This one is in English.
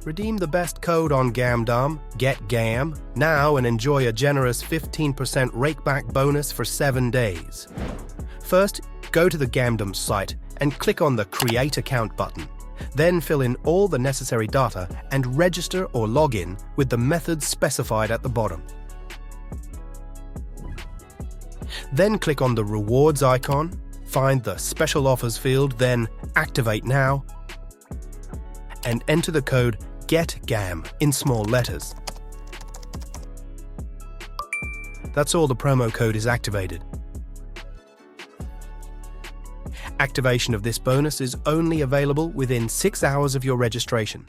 Redeem the best code on Gamdom, GETGAM, now and enjoy a generous 15% rakeback bonus for 7 days. First, go to the Gamdom site and click on the Create Account button. Then fill in all the necessary data and register or log in with the methods specified at the bottom. Then click on the Rewards icon, find the Special Offers field, then Activate Now, and enter the code GETGAM in small letters. That's all, the promo code is activated. Activation of this bonus is only available within 6 hours of your registration.